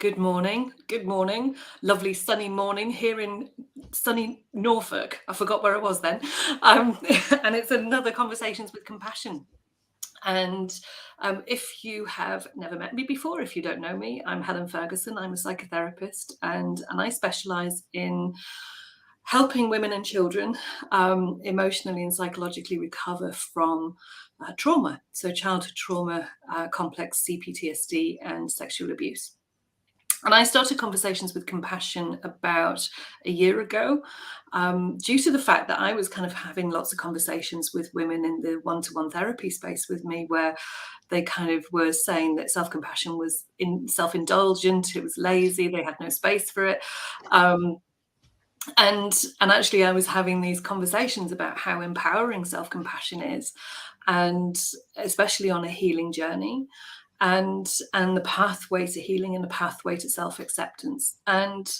Good morning. Good morning. Lovely sunny morning here in sunny Norfolk. I forgot where I was then. Um, and it's another Conversations with Compassion. And if you have never met me before, if you don't know me, I'm Helen Ferguson. I'm a psychotherapist and I specialize in helping women and children emotionally and psychologically recover from trauma. So, childhood trauma, complex CPTSD, and sexual abuse. And I started Conversations with Compassion about a year ago, due to the fact that I was kind of having lots of conversations with women in the one-to-one therapy space with me, where they kind of were saying that self-compassion was self-indulgent, it was lazy, they had no space for it. Um, and actually, I was having these conversations about how empowering self-compassion is, and especially on a healing journey, and the pathway to healing and the pathway to self-acceptance. And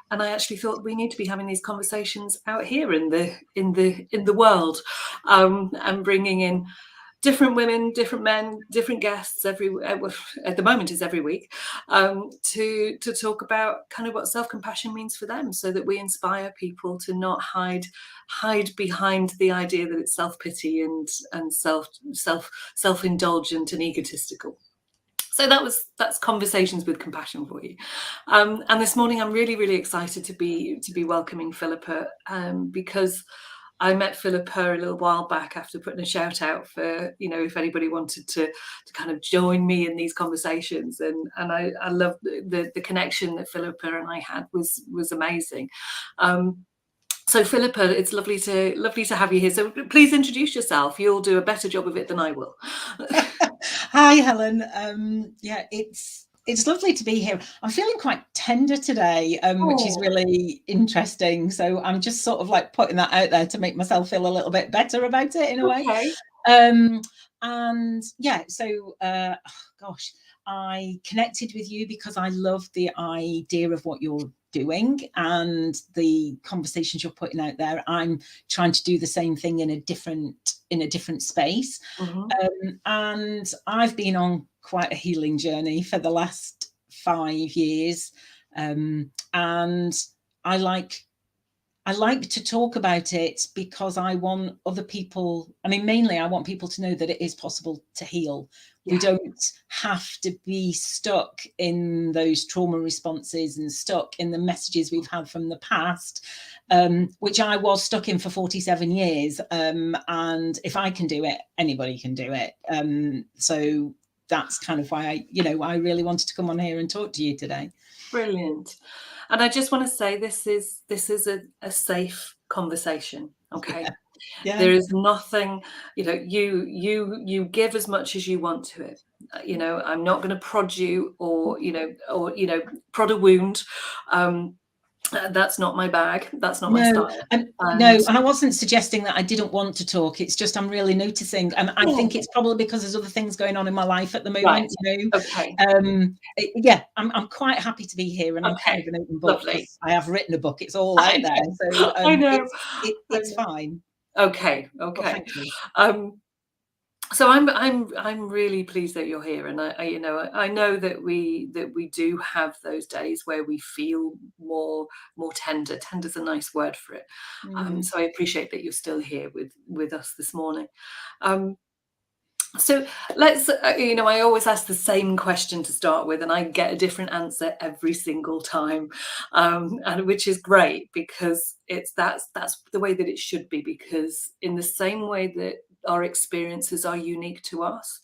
I actually thought we need to be having these conversations out here in the world, and bringing in different women, different men, different guests at the moment is every week, to talk about kind of what self-compassion means for them, so that we inspire people to not hide behind the idea that it's self-pity and self-indulgent and egotistical. So that's Conversations with Compassion for you. And this morning I'm really, really excited to be welcoming Philippa, because I met Philippa a little while back after putting a shout out for, if anybody wanted to kind of join me in these conversations. And I love the connection that Philippa and I had was amazing. So Philippa, it's lovely to have you here. So please introduce yourself. You'll do a better job of it than I will. Hi, Helen. It's lovely to be here. I'm feeling quite tender today, which is really interesting. So I'm just sort of like putting that out there to make myself feel a little bit better about it in a way. And yeah, so gosh, I connected with you because I love the idea of what you're doing and the conversations you're putting out there. I'm trying to do the same thing in a different space. And I've been on quite a healing journey for the last 5 years. And I like to talk about it because I want other people, mainly I want people to know that it is possible to heal. Yeah. We don't have to be stuck in those trauma responses and stuck in the messages we've had from the past, which I was stuck in for 47 years. And if I can do it, anybody can do it. So that's kind of why I really wanted to come on here and talk to you today. Brilliant. And I just want to say this is a safe conversation. Okay. Yeah. There is nothing, you give as much as you want to it. I'm not going to prod you or prod a wound. That's not my bag. That's not my style. No, and I wasn't suggesting that I didn't want to talk. It's just I'm really noticing, and I think it's probably because there's other things going on in my life at the moment. Right. Okay. Yeah, I'm quite happy to be here, and I'm kind of an open book. Lovely. I have written a book. It's all out there, so I know. It's fine. Okay. Well, thank you. So I'm really pleased that you're here, and I know that we do have those days where we feel more tender. Tender's a nice word for it. So I appreciate that you're still here with us this morning. So let's, I always ask the same question to start with, and I get a different answer every single time, and which is great, because that's the way that it should be, because in the same way that our experiences are unique to us,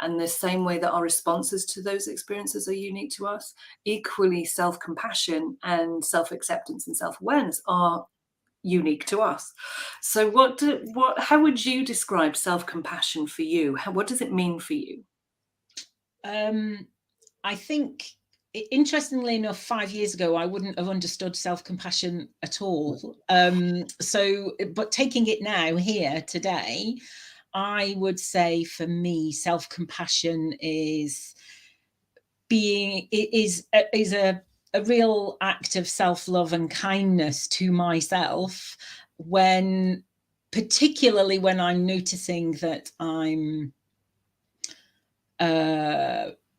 and the same way that our responses to those experiences are unique to us, equally self-compassion and self-acceptance and self-awareness are unique to us. So how would you describe self-compassion for you? What does it mean for you? I think, interestingly enough, 5 years ago, I wouldn't have understood self-compassion at all. But taking it now here today, I would say for me, self-compassion is a real act of self-love and kindness to myself, particularly when I'm noticing that I'm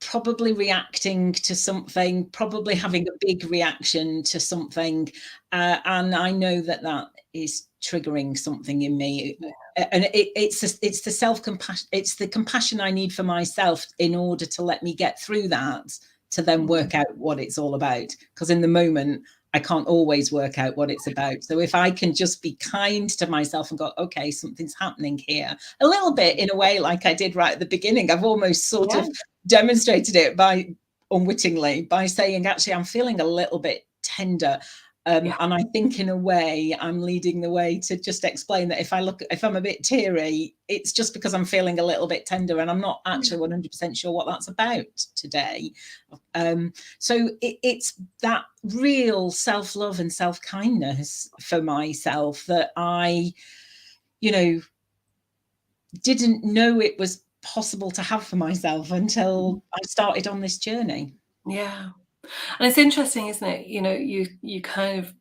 probably reacting to something, probably having a big reaction to something, and I know that is triggering something in me. And it's the self-compassion, it's the compassion I need for myself in order to let me get through that, to then work out what it's all about. Because in the moment, I can't always work out what it's about. So if I can just be kind to myself and go, okay, something's happening here, a little bit in a way like I did right at the beginning. I've almost sort of demonstrated it by unwittingly by saying, actually, I'm feeling a little bit tender. And I think in a way I'm leading the way to just explain that if I'm a bit teary, it's just because I'm feeling a little bit tender and I'm not actually 100% sure what that's about today. So it's that real self-love and self-kindness for myself that I, didn't know it was possible to have for myself until I started on this journey. Yeah. And it's interesting, isn't it? You kind of,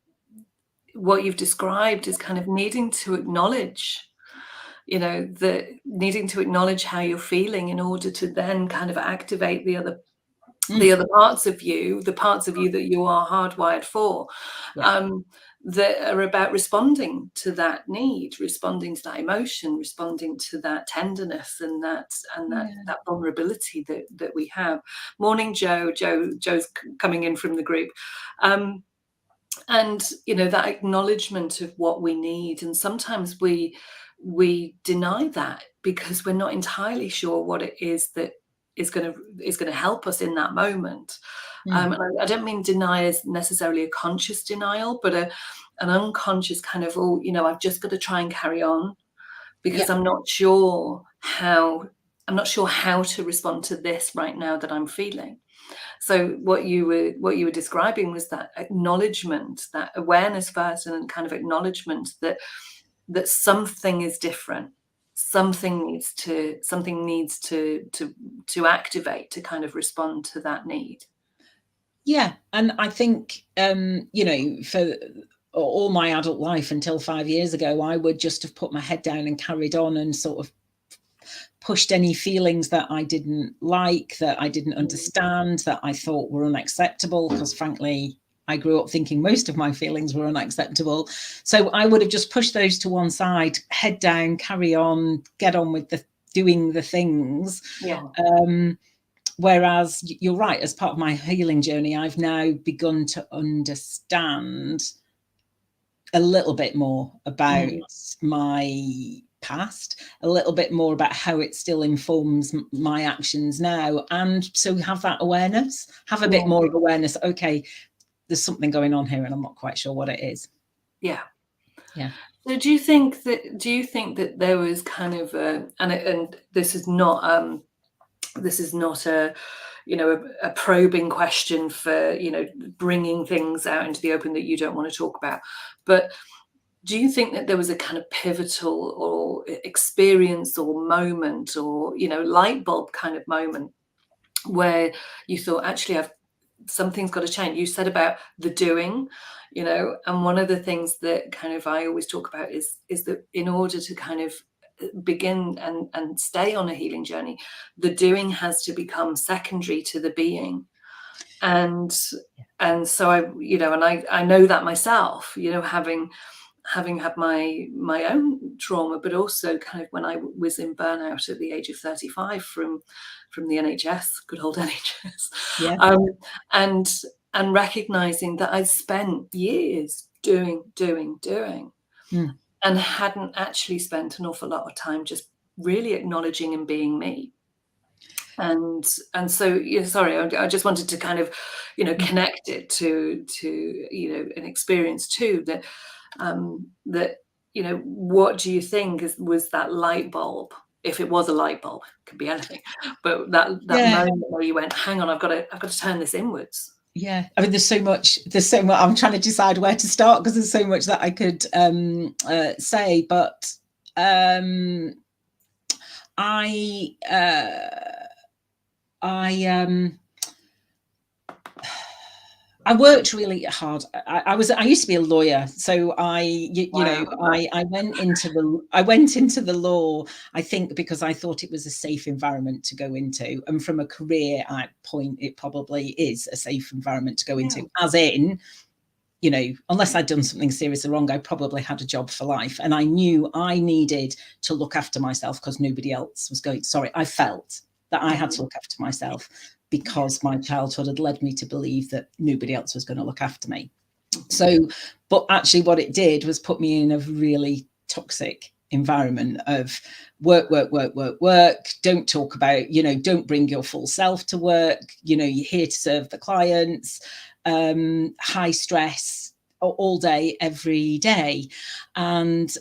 what you've described is kind of needing to acknowledge, needing to acknowledge how you're feeling in order to then kind of activate the other parts of you, the parts of you that you are hardwired for, that are about responding to that need, responding to that emotion, responding to that tenderness and that vulnerability that we have. Morning, Joe. Joe's coming in from the group. And that acknowledgement of what we need, and sometimes we deny that because we're not entirely sure what it is that is going to help us in that moment. And I don't mean deny as necessarily a conscious denial, but an unconscious kind of, I've just got to try and carry on because I'm not sure how to respond to this right now that I'm feeling. So what you were describing was that acknowledgement, that awareness first, and then kind of acknowledgement that something is different. Something needs to activate to kind of respond to that need. Yeah. And I think, for all my adult life until 5 years ago, I would just have put my head down and carried on and sort of pushed any feelings that I didn't like, that I didn't understand, that I thought were unacceptable, because frankly, I grew up thinking most of my feelings were unacceptable. So I would have just pushed those to one side, head down, carry on, get on with doing the things. Whereas you're right, as part of my healing journey, I've now begun to understand a little bit more about my past, a little bit more about how it still informs my actions now. And so have that awareness, have a bit more of awareness. Okay, there's something going on here and I'm not quite sure what it is. Yeah. Yeah. So do you think that there was kind of and this is not a a probing question for bringing things out into the open that you don't want to talk about, but do you think that there was a kind of pivotal or experience or moment or light bulb kind of moment where you thought, actually, something's got to change? You said about the doing, and one of the things that kind of I always talk about is that in order to kind of begin and stay on a healing journey, the doing has to become secondary to the being. And so I know that myself, having had my own trauma, but also kind of when I was in burnout at the age of 35 from the NHS, good old NHS, and recognizing that I'd spent years doing, and hadn't actually spent an awful lot of time just really acknowledging and being me. And so sorry, I just wanted to kind of connect it to an experience too, that what do you think was that light bulb? If it was a light bulb, it could be anything, but that moment where you went, hang on, I've got to turn this inwards. Yeah, I mean, there's so much. I'm trying to decide where to start because there's so much that I could say, but I worked really hard. I used to be a lawyer, so Wow. I went into the law, I think, because I thought it was a safe environment to go into, and from a career point, it probably is a safe environment to go into. Yeah. As in, unless I'd done something seriously wrong, I probably had a job for life, and I knew I needed to look after myself because nobody else was going. Sorry, I felt that I had to look after myself, because my childhood had led me to believe that nobody else was going to look after me. So, but actually what it did was put me in a really toxic environment of work, don't talk about, don't bring your full self to work, you're here to serve the clients, high stress all day, every day. And,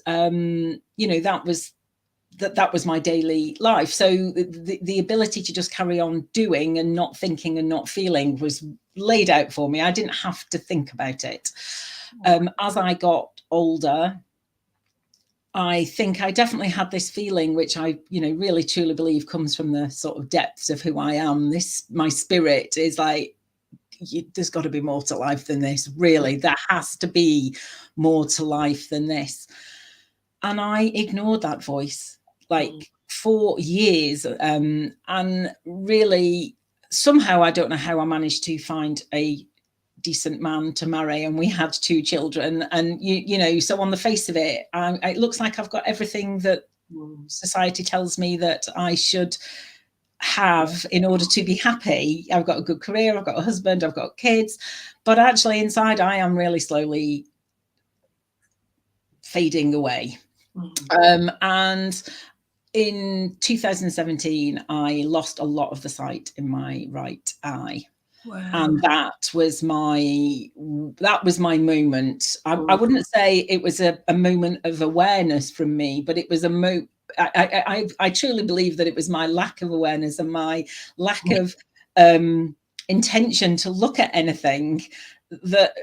that was my daily life. So the ability to just carry on doing and not thinking and not feeling was laid out for me. I didn't have to think about it. As I got older, I think I definitely had this feeling, which I, really truly believe comes from the sort of depths of who I am. My spirit is like, there's got to be more to life than this. Really, there has to be more to life than this. And I ignored that voice for years. And really, somehow, I don't know how I managed to find a decent man to marry, and we had 2 children. And so on the face of it, it looks like I've got everything that society tells me that I should have in order to be happy. I've got a good career, I've got a husband, I've got kids, but actually inside I am really slowly fading away. And in 2017, I lost a lot of the sight in my right eye. Wow. And that was my moment. I wouldn't say it was a moment of awareness from me, but it was I truly believe that it was my lack of awareness and my lack of intention to look at anything that,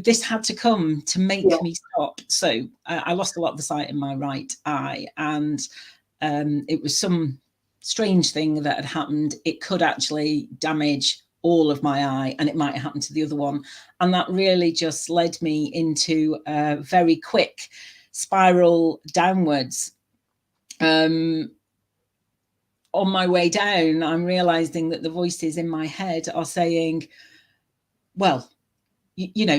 this had to come to make me stop. So I lost a lot of the sight in my right eye, and it was some strange thing that had happened. It could actually damage all of my eye, and it might have happened to the other one. And that really just led me into a very quick spiral downwards. On my way down, I'm realizing that the voices in my head are saying, well,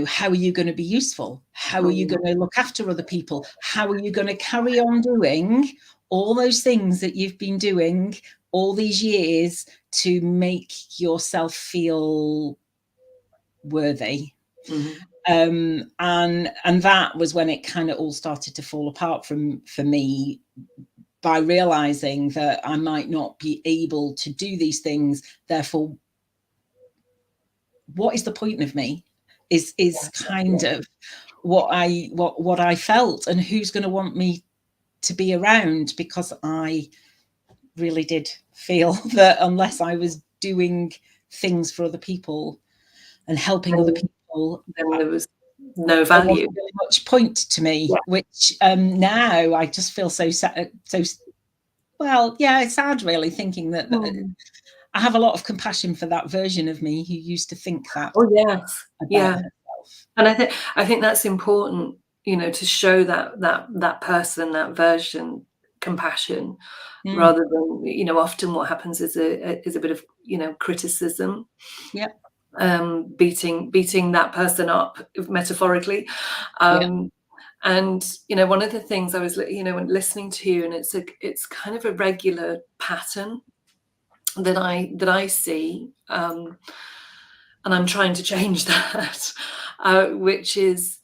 how are you going to be useful? How are you going to look after other people? How are you going to carry on doing all those things that you've been doing all these years to make yourself feel worthy? And that was when it kind of all started to fall apart for me, by realizing that I might not be able to do these things. Therefore, what is the point of me? Is kind of what I felt, and who's going to want me to be around, because I really did feel that unless I was doing things for other people and helping other people, then there was no value. There wasn't really much point to me, which now I just feel so sad. Well, yeah, it's sad really, thinking that I have a lot of compassion for that version of me who used to think that. Oh yes, herself. And I think that's important, to show that person, that version, compassion, rather than, often what happens is a bit of, criticism. Yep. Beating that person up, metaphorically. And one of the things I was, when listening to you, and it's kind of a regular pattern that I see, and I'm trying to change that, which is,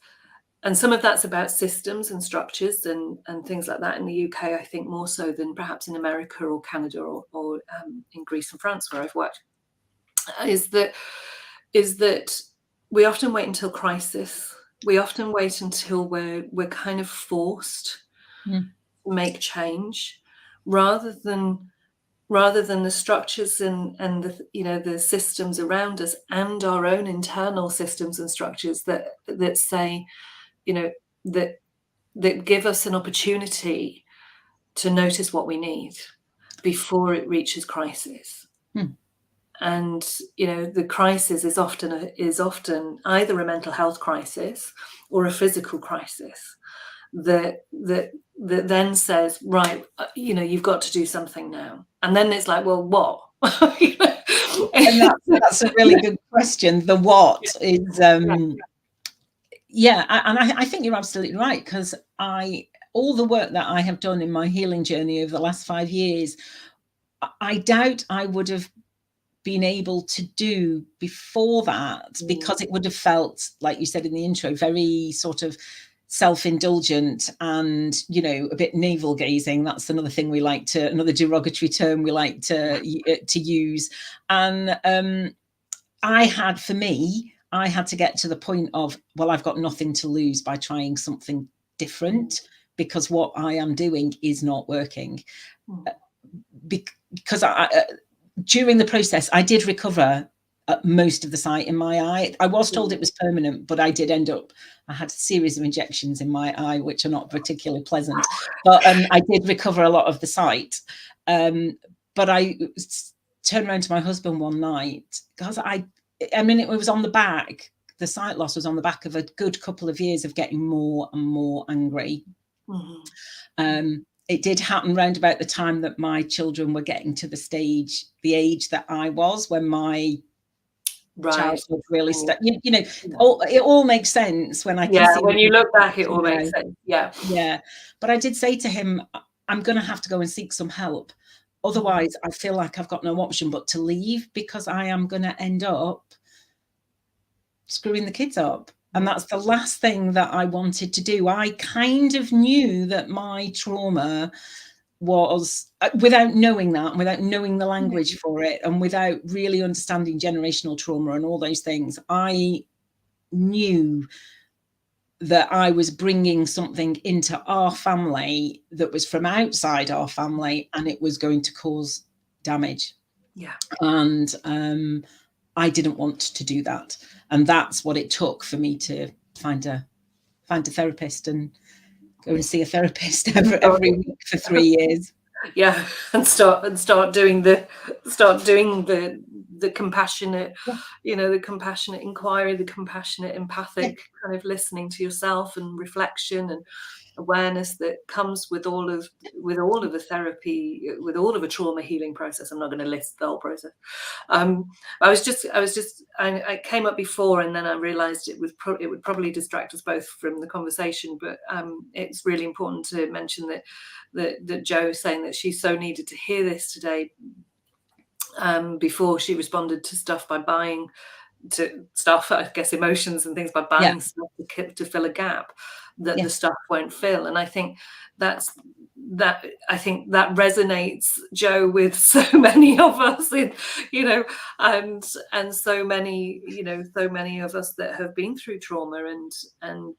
and some of that's about systems and structures and things like that in the UK, I think more so than perhaps in America or Canada or in Greece and France, where I've worked, is that we often wait until crisis. We often wait until we're kind of forced to make change, rather than the structures and the the systems around us, and our own internal systems and structures that say, that give us an opportunity to notice what we need before it reaches crisis. the crisis is often either a mental health crisis or a physical crisis that then says, right, you've got to do something now. And then it's like, well, what? And that's a really good question. The what is and I think you're absolutely right, because all the work that I have done in my healing journey over the last 5 years, I doubt I would have been able to do before that, because it would have felt, like you said in the intro, very sort of self-indulgent and a bit navel gazing. That's another thing another derogatory term we like to use. And I had to get to the point of, well, I've got nothing to lose by trying something different, because what I am doing is not working. Because during the process, I did recover most of the sight in my eye. I was told it was permanent, but I had a series of injections in my eye, which are not particularly pleasant. But I did recover a lot of the sight. But I turned around to my husband one night, because it was on the back. The sight loss was on the back of a good couple of years of getting more and more angry. It did happen round about the time that my children were getting to the age that I was, when my childhood really started. It all makes sense when I can see. When you look back, it all makes sense. Yeah. But I did say to him, I'm going to have to go and seek some help. Otherwise, I feel like I've got no option but to leave, because I am going to end up screwing the kids up. And that's the last thing that I wanted to do. I kind of knew that my trauma was, without knowing that, without knowing the language for it, and without really understanding generational trauma and all those things, I knew that I was bringing something into our family that was from outside our family, and it was going to cause damage. And I didn't want to do that. And that's what it took for me to find a therapist and go and see a therapist every week for 3 years. And start doing the compassionate, the compassionate inquiry, the compassionate empathic kind of listening to yourself, and reflection and awareness that comes with all of the therapy, with all of a trauma healing process. I'm not going to list the whole process. I came up before, and then I realized it would probably distract us both from the conversation, but it's really important to mention that Jo is saying that she so needed to hear this today, before she responded to stuff by buying I guess emotions and things, by buying stuff to fill a gap that the stuff won't fill. And I think that resonates, Jo, with so many of us, and so many of us that have been through trauma and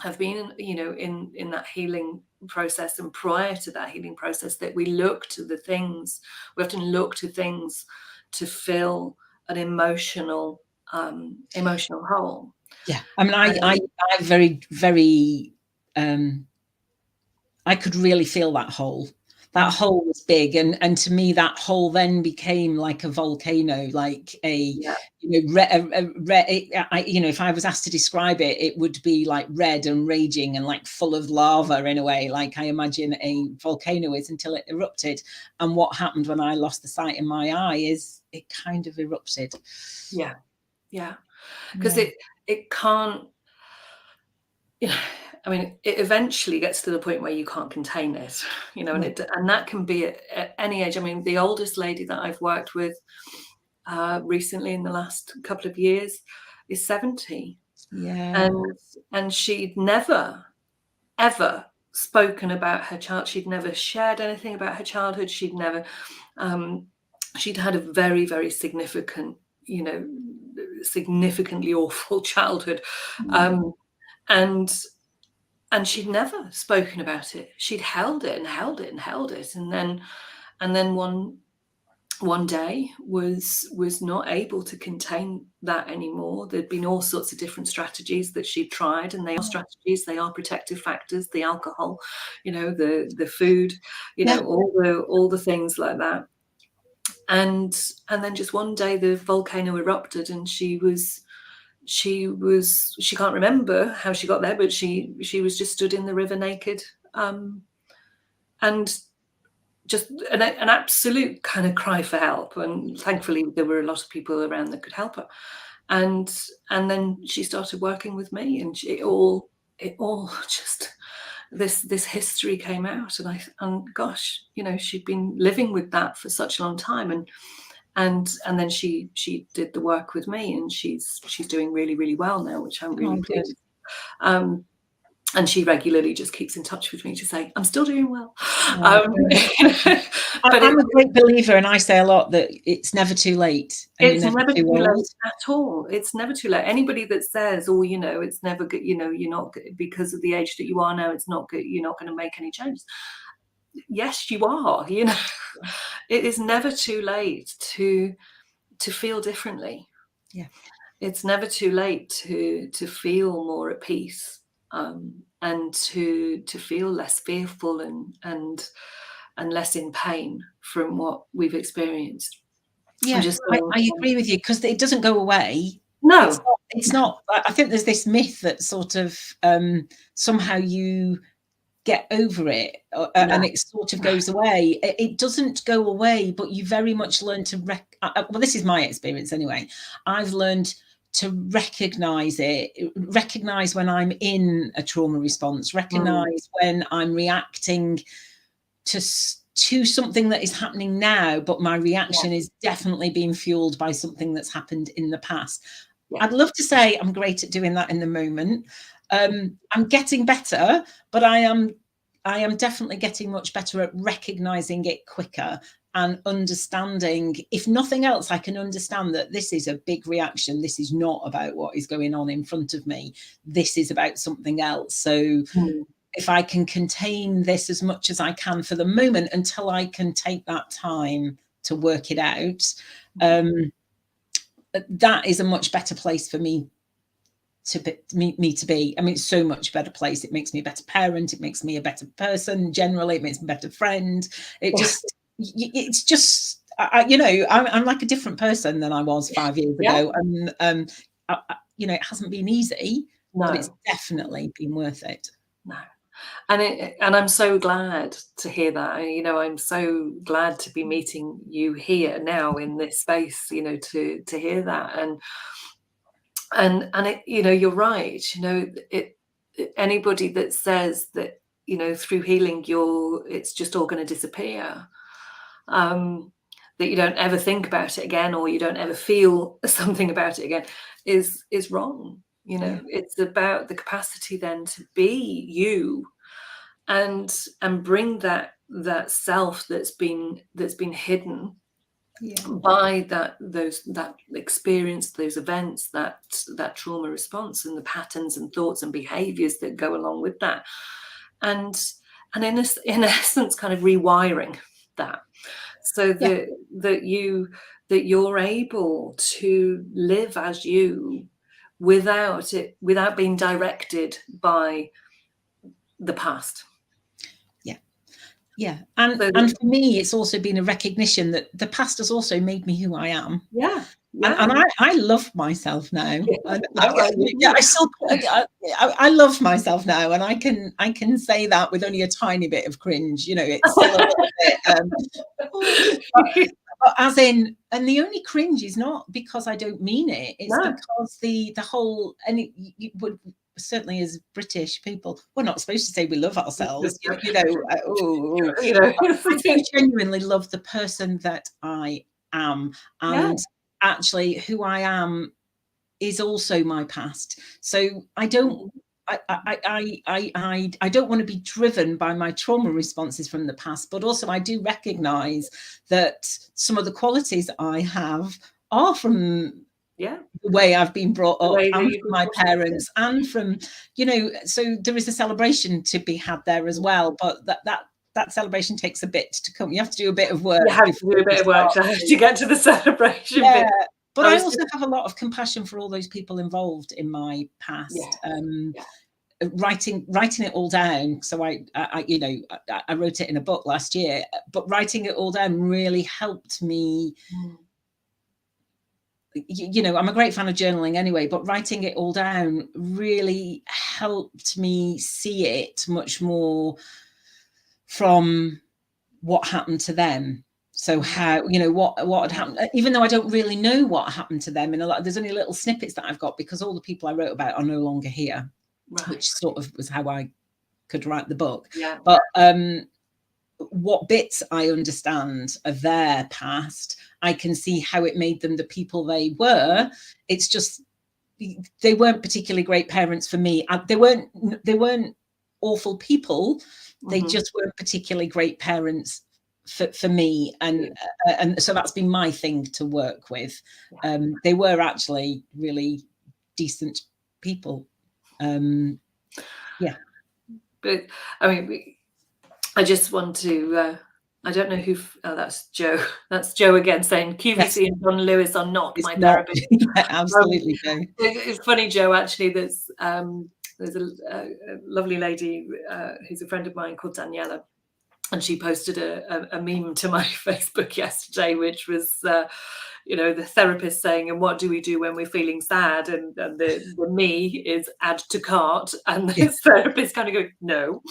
have been in that healing process, and prior to that healing process, that we often look to things to fill an emotional hole. I mean, I very, very I could really feel that hole. That hole was big, and to me, that hole then became like a volcano, like if I was asked to describe it, it would be like red and raging and like full of lava, in a way, like I imagine a volcano is, until it erupted. And what happened when I lost the sight in my eye is it kind of erupted. Because it can't. I mean, it eventually gets to the point where you can't contain it, and that can be at any age. I mean, the oldest lady that I've worked with recently in the last couple of years is 70. And she'd never, ever spoken about her child. She'd never shared anything about her childhood. She'd never, she'd had a very, very significant, significantly awful childhood. And she'd never spoken about it. She'd held it and held it and held it, and then one day was not able to contain that anymore. There'd been all sorts of different strategies that she'd tried, and they are strategies, they are protective factors, the alcohol, the food, all the things like that. and then just one day the volcano erupted, and she can't remember how she got there, but she was just stood in the river naked, and just an absolute kind of cry for help. And thankfully there were a lot of people around that could help her. And then she started working with me, and it all just this history came out, and gosh, you know, she'd been living with that for such a long time, and then she did the work with me, and she's doing really, really well now, which I'm really pleased. And she regularly just keeps in touch with me to say, I'm still doing well. But I'm a great believer, and I say a lot that it's never too late. It's never too late at all. It's never too late. Anybody that says, oh, you know, it's never good, you know, you're not good because of the age that you are now, it's not good, you're not going to make any changes. Yes, you are. You know, it is never too late to feel differently. Yeah, it's never too late to feel more at peace. And to feel less fearful and less in pain from what we've experienced. Yeah, I agree with you, because it doesn't go away. No, it's not. I think there's this myth that sort of somehow you get over it and it sort of goes away. It doesn't go away, but you very much learn to well, this is my experience anyway. I've learned to recognize when I'm in a trauma response, recognize when I'm reacting to something that is happening now, but my reaction is definitely being fueled by something that's happened in the past. I'd love to say I'm great at doing that in the moment. I'm getting better, but I am definitely getting much better at recognizing it quicker and understanding, if nothing else, I can understand that this is a big reaction. This is not about what is going on in front of me. This is about something else. So if I can contain this as much as I can for the moment until I can take that time to work it out, that is a much better place for me to be. I mean, it's so much better place. It makes me a better parent. It makes me a better person. Generally, it makes me a better friend. It's just, you know, I'm like a different person than I was 5 years ago. And, you know, it hasn't been easy, but it's definitely been worth it. No. And I'm so glad to hear that. You know, I'm so glad to be meeting you here now in this space, you know, to hear that. And it, you know, you're right. You know, anybody that says that, you know, through healing, it's just all going to disappear, that you don't ever think about it again, or you don't ever feel something about it again, is wrong. You know, it's about the capacity then to be you, and bring that self that's been hidden by that experience, those events, that trauma response, and the patterns and thoughts and behaviors that go along with that, and in essence kind of rewiring that, so that you're able to live as you without being directed by the past. Yeah. And for me, it's also been a recognition that the past has also made me who I am. Yeah. And I love myself now. I love myself now, and I can say that with only a tiny bit of cringe. You know, it's still a little bit. But as in, and the only cringe is not because I don't mean it. It's because the whole, and you would. Certainly as British people, we're not supposed to say we love ourselves, you know. I do genuinely love the person that I am, and actually who I am is also my past. So I don't want to be driven by my trauma responses from the past, but also I do recognize that some of the qualities I have are from the way I've been brought up, and from my parents, and from, you know, so there is a celebration to be had there as well. But that celebration takes a bit to come. You have to do a bit of work. You have to do a bit of work to get to the celebration bit. But I also have a lot of compassion for all those people involved in my past. writing it all down. So I wrote it in a book last year, but writing it all down really helped me. I'm a great fan of journaling anyway, but writing it all down really helped me see it much more from what happened to them. So how, what had happened, even though I don't really know what happened to them, there's only little snippets that I've got, because all the people I wrote about are no longer here, which sort of was how I could write the book. Yeah. But what bits I understand of their past, I can see how it made them the people they were. It's just, they weren't particularly great parents for me. They weren't awful people. They just weren't particularly great parents for me, and so that's been my thing to work with. They were actually really decent people. Yeah. But I mean, I just want to. I don't know who. Oh, that's Joe. That's Joe again saying QVC and John Lewis are not my therapist. Absolutely, Joe. It's funny, Joe. Actually, there's a lovely lady who's a friend of mine called Daniela, and she posted a meme to my Facebook yesterday, which was, the therapist saying, "And what do we do when we're feeling sad?" And the me is add to cart, and the therapist kind of going, "No."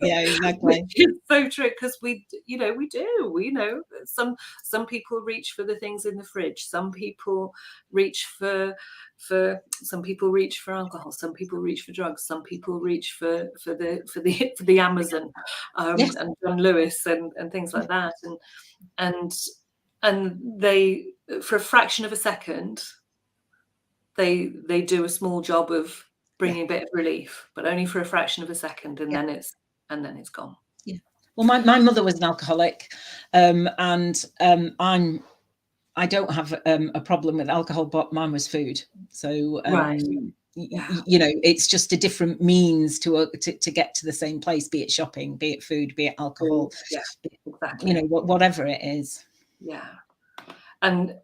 Yeah, exactly. It's so true, because we do. Some people reach for the things in the fridge. Some people reach for alcohol. Some people reach for drugs. Some people reach for the Amazon, and John Lewis and things like that. And they, for a fraction of a second, they do a small job of bringing a bit of relief, but only for a fraction of a second, and then it's gone. Yeah. Well, my mother was an alcoholic, and I don't have a problem with alcohol, but mine was food. So it's just a different means to get to the same place, be it shopping, be it food, be it alcohol. Yeah, exactly. Whatever it is. Yeah. And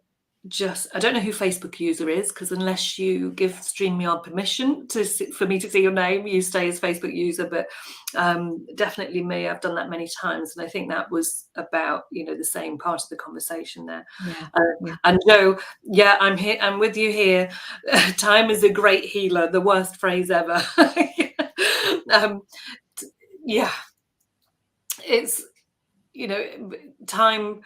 I don't know who Facebook user is, because unless you give StreamYard permission for me to see your name, you stay as Facebook user. But definitely me, I've done that many times, and I think that was about the same part of the conversation there. And Joe, I'm here. I'm with you here. Time is a great healer. The worst phrase ever. It's time.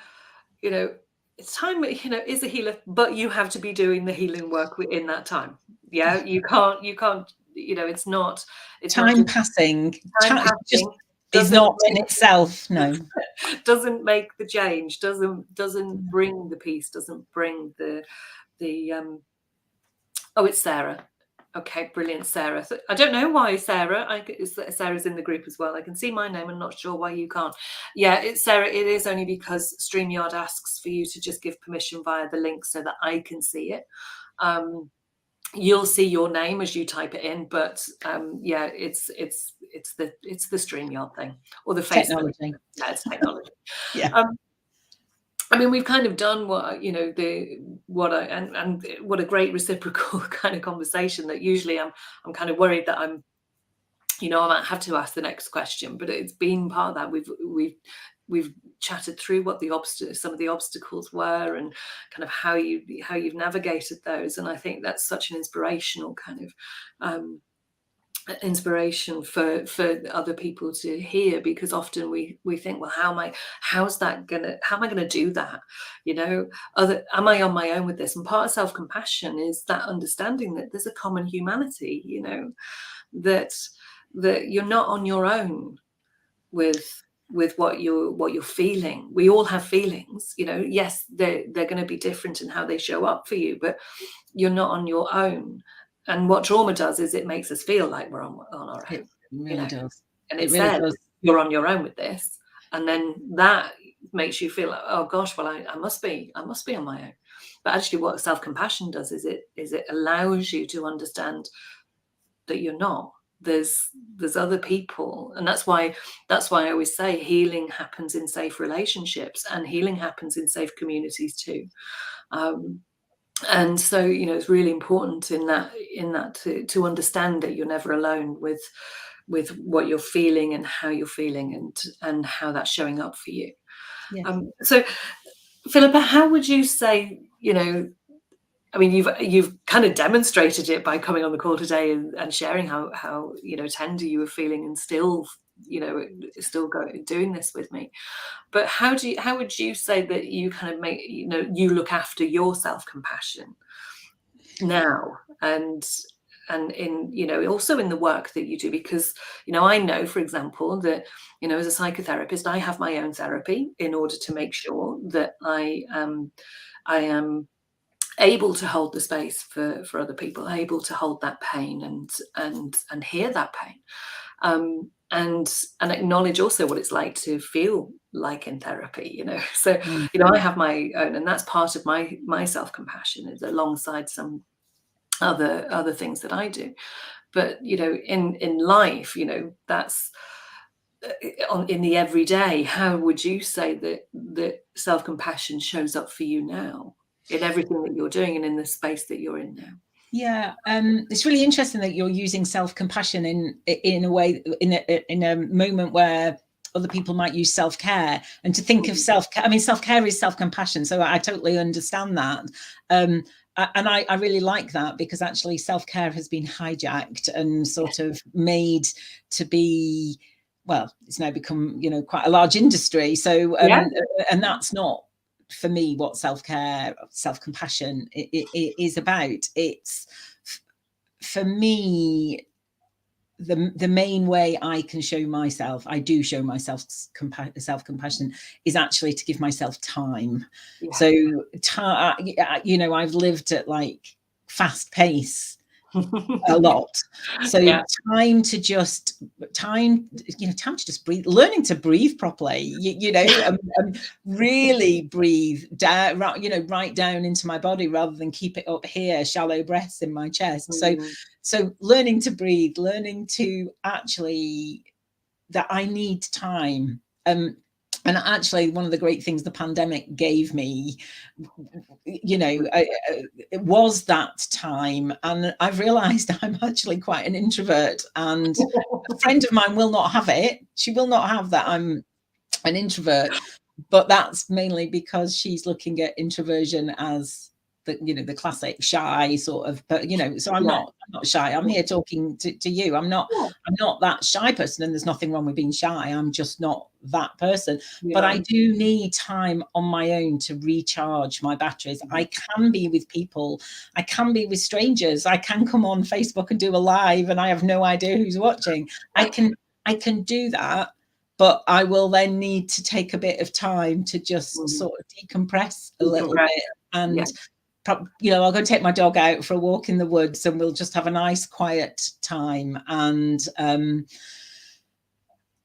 It's time, is a healer, but you have to be doing the healing work in that time. Yeah, you can't, it's not. It's time not passing. Time passing is not in itself. No, doesn't make the change. Doesn't bring the peace. Doesn't bring the. Oh, it's Sarah. Okay, brilliant, Sarah. I don't know why Sarah. Sarah's in the group as well. I can see my name. I'm not sure why you can't. Yeah, it's Sarah. It is only because StreamYard asks for you to just give permission via the link so that I can see it. You'll see your name as you type it in, but it's the StreamYard thing, or the Facebook. Technology. Yeah, it's technology. Yeah. I mean, we've kind of done what a great reciprocal kind of conversation that usually I'm kind of worried that I might have to ask the next question, but it's been part of that. We've chatted through what some of the obstacles were, and kind of how you've navigated those, and I think that's such an inspirational kind of inspiration for other people to hear, because often we think, well, how am I gonna do that? Am I on my own with this? And part of self-compassion is that understanding that there's a common humanity, that you're not on your own with what you're feeling. We all have feelings, yes, they're going to be different in how they show up for you, but you're not on your own. And what trauma does is it makes us feel like we're on our own. It really does. And it really says you're on your own with this. And then that makes you feel like, oh gosh, well, I must be on my own. But actually what self-compassion does is it allows you to understand that you're not. There's other people. And that's why I always say healing happens in safe relationships, and healing happens in safe communities too. And so, you know, it's really important in that to understand that you're never alone with what you're feeling and how you're feeling, and how that's showing up for you. Yes. So Philippa, how would you say, you know, I mean, you've kind of demonstrated it by coming on the call today and sharing how you know, tender you were feeling, and still, you know, still doing this with me. But how would you say that you kind of make, you know, you look after your self-compassion now, and in, you know, also in the work that you do? Because, you know, I know, for example, that, you know, as a psychotherapist, I have my own therapy in order to make sure that I am able to hold the space for other people, able to hold that pain and hear that pain, and acknowledge also what it's like to feel like in therapy, you know. So, Mm. you know, I have my own, and that's part of my self-compassion, is alongside some other things that I do. But, you know, in life, you know, that's in the everyday. How would you say that self-compassion shows up for you now, in everything that you're doing and in the space that you're in now? Yeah, it's really interesting that you're using self-compassion in a way, in a moment where other people might use self-care, and to think of self-care. I mean, self-care is self-compassion, so I totally understand that. And I really like that, because actually self-care has been hijacked and sort of made to be, well, it's now become, you know, quite a large industry. So, Yeah. and that's not, for me, what self-care, self-compassion is about. It's, for me, the main way I can show myself, I do show myself self-compassion, is actually to give myself time. Yeah. So, you know, I've lived at like fast pace a lot. So Yeah. time to just breathe, learning to breathe properly, you know, really breathe down, you know, right down into my body, rather than keep it up here, shallow breaths in my chest. So learning to breathe, learning to actually, that I need time. And actually, one of the great things the pandemic gave me, you know, it was that time. And I've realized I'm actually quite an introvert, and a friend of mine will not have it. She will not have that I'm an introvert, but that's mainly because she's looking at introversion as the, you know, the classic shy sort of, but, you know, so I'm not shy. I'm here talking to you. I'm not that shy person, and there's nothing wrong with being shy. I'm just not that person. But I do need time on my own to recharge my batteries. I can be with people, I can be with strangers, I can come on Facebook and do a live and I have no idea who's watching. I can do that, but I will then need to take a bit of time to just sort of decompress a little bit. And you know, I'll go take my dog out for a walk in the woods, and we'll just have a nice quiet time. And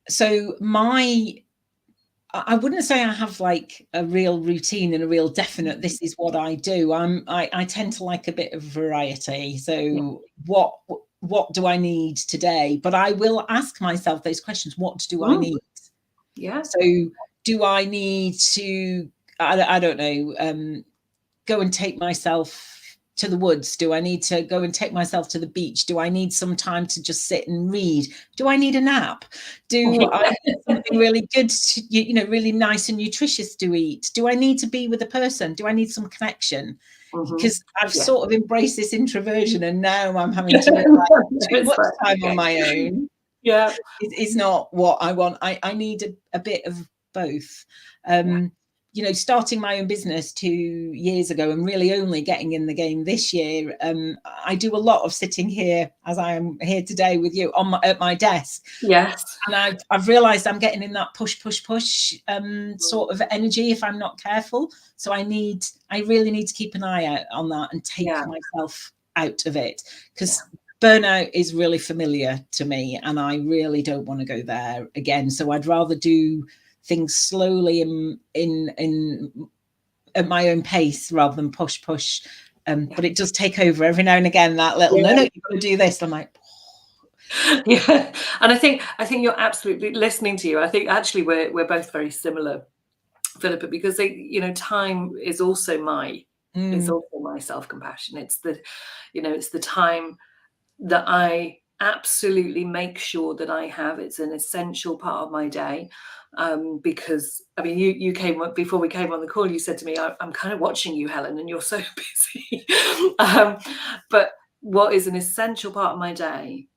so I wouldn't say I have like a real routine and a real definite, this is what I do. I tend to like a bit of variety. So what do I need today? But I will ask myself those questions. What do I need? Yeah. So do I need to, I don't know, go and take myself to the woods? Do I need to go and take myself to the beach? Do I need some time to just sit and read? Do I need a nap? Do I need something really good, to, you know, really nice and nutritious to eat? Do I need to be with a person? Do I need some connection? Because I've sort of embraced this introversion, and now I'm having to realize too much time on my own is not what I want. I need a bit of both. You know, starting my own business 2 years ago and really only getting in the game this year, I do a lot of sitting here, as I am here today with you, at my desk. Yes. And I've realized I'm getting in that push sort of energy if I'm not careful. So I really need to keep an eye out on that and take myself out of it, because burnout is really familiar to me, and I really don't want to go there again. So I'd rather do things slowly in at my own pace rather than push. But it does take over every now and again, that little no, you've got to do this. I'm like, yeah. And I think you're absolutely, listening to you, I think actually we're both very similar, Philippa, because you know, time is also my It's also my self-compassion. It's the, it's the time that I absolutely make sure that I have. It's an essential part of my day. Because I mean, you came before we came on the call, you said to me, I'm kind of watching you, Helen, and you're so busy. But what is an essential part of my day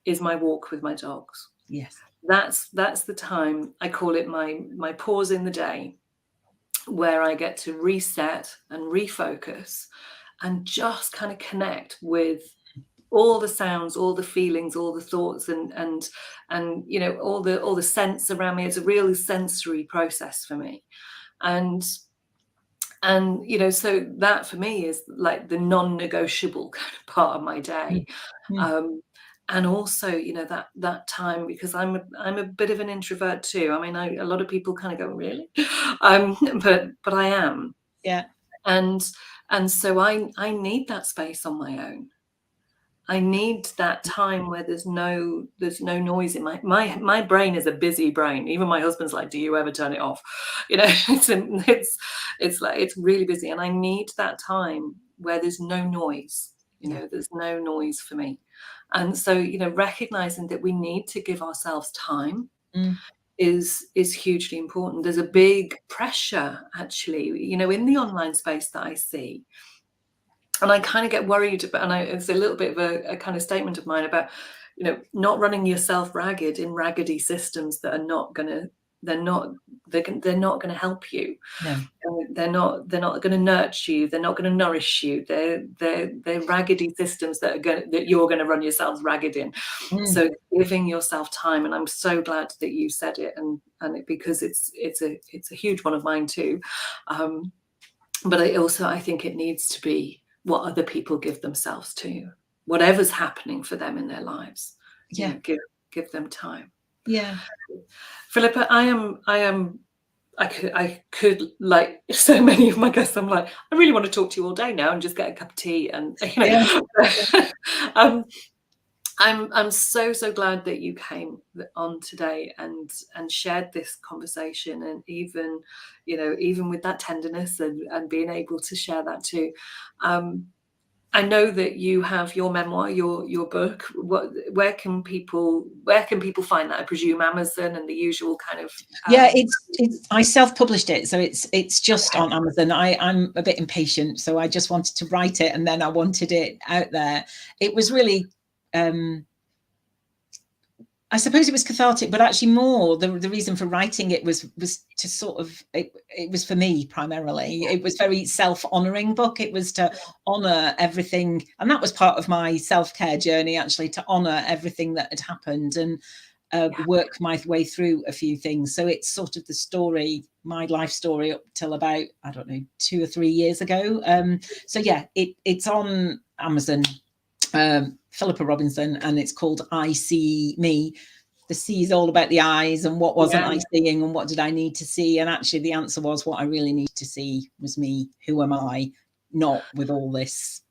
is my walk with my dogs. Yes. That's the time. I call it my pause in the day, where I get to reset and refocus and just kind of connect with all the sounds, all the feelings, all the thoughts, and all the sense around me. It's a really sensory process for me. And so that for me is like the non-negotiable kind of part of my day. And also, that time, because I'm a bit of an introvert too. I mean, a lot of people kind of go, really? But I am. Yeah. And so I need that space on my own. I need that time where there's no noise in my brain. Is a busy brain. Even my husband's like, do you ever turn it off? It's like, it's really busy, and I need that time where there's no noise. There's no noise for me. And so, recognizing that we need to give ourselves time is hugely important. There's a big pressure, actually, in the online space that I see. And I kind of get worried about, and it's a little bit of a kind of statement of mine about, not running yourself ragged in raggedy systems that are they're not going to help you. No. They're not going to nurture you. They're not going to nourish you. They're raggedy systems that you're going to run yourselves ragged in. So giving yourself time, and I'm so glad that you said it, and because it's a huge one of mine too. But I think it needs to be what other people give themselves to, whatever's happening for them in their lives. Yeah. Give them time. Yeah. Philippa, I could, like so many of my guests, I'm like, I really want to talk to you all day now and just get a cup of tea. And, I'm so glad that you came on today and shared this conversation, and even with that tenderness and being able to share that too. I know that you have your memoir, your book. Where can people find that? I presume Amazon and the usual kind of. Yeah, it's I self-published it, so it's just on Amazon. I'm a bit impatient, so I just wanted to write it, and then I wanted it out there. It was really, I suppose it was cathartic, but actually more the reason for writing it was to sort of, it was for me primarily. It was very self-honoring book. It was to honor everything, and that was part of my self-care journey, actually, to honor everything that had happened and work my way through a few things. So it's sort of the story, my life story up till about, I don't know, 2 or 3 years ago. So yeah, it's on Amazon. Philippa Robinson, and it's called I See Me. The C is all about the eyes, and what wasn't I seeing, and what did I need to see? And actually the answer was, what I really needed to see was me. Who am I? Not with all this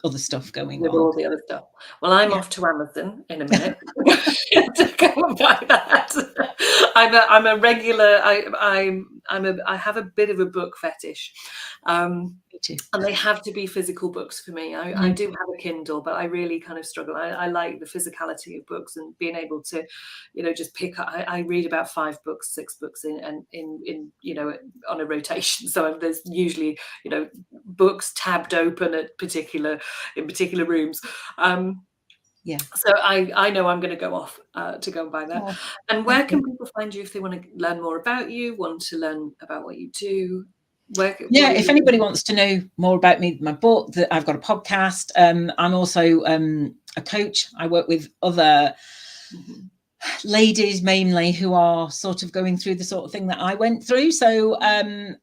other stuff going on. With all the other stuff. Well, I'm off to Amazon in a minute to go and buy that. I'm a regular. I have a bit of a book fetish. And they have to be physical books for me. I do have a Kindle, but I really kind of struggle. I like the physicality of books and being able to, just pick up. I read about 5 books, 6 books in on a rotation. So there's usually, books tabbed open in particular rooms. So I know I'm going to go off to go and buy that. And where can people find you if they want to learn more about you, want to learn about what you do? If anybody wants to know more about me, my book, that I've got a podcast. I'm also a coach. I work with other ladies mainly who are sort of going through the sort of thing that I went through. So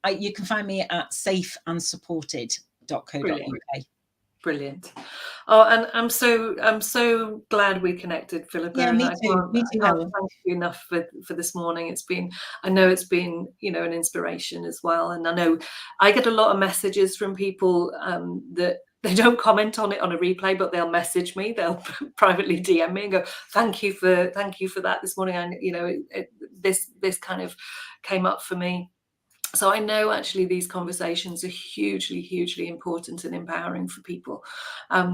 you can find me at safeandsupported.co.uk. Brilliant. Oh, and I'm so glad we connected, Philippa. Yeah, me too. Me too. I can't thank you enough for this morning. I know it's been an inspiration as well. And I know I get a lot of messages from people that they don't comment on it on a replay, but they'll message me. They'll privately DM me and go, "Thank you for that this morning." And this kind of came up for me. So I know actually these conversations are hugely, hugely important and empowering for people.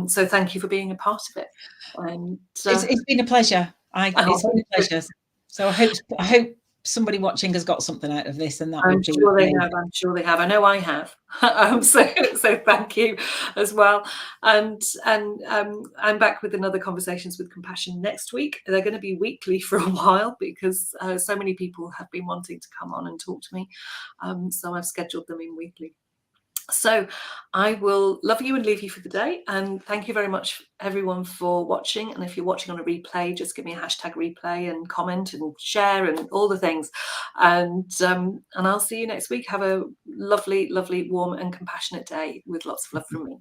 So thank you for being a part of it. And It's been a pleasure. It's been a pleasure. So I hope somebody watching has got something out of this, and that I'm would be sure they amazing. have. I'm sure they have. I know I have. So thank you as well. And I'm back with another Conversations with Compassion next week. They're going to be weekly for a while because so many people have been wanting to come on and talk to me. So I've scheduled them in weekly. So I will love you and leave you for the day. And thank you very much, everyone, for watching. And if you're watching on a replay, just give me a hashtag replay and comment and share and all the things. And I'll see you next week. Have a lovely, lovely, warm and compassionate day with lots of love from me.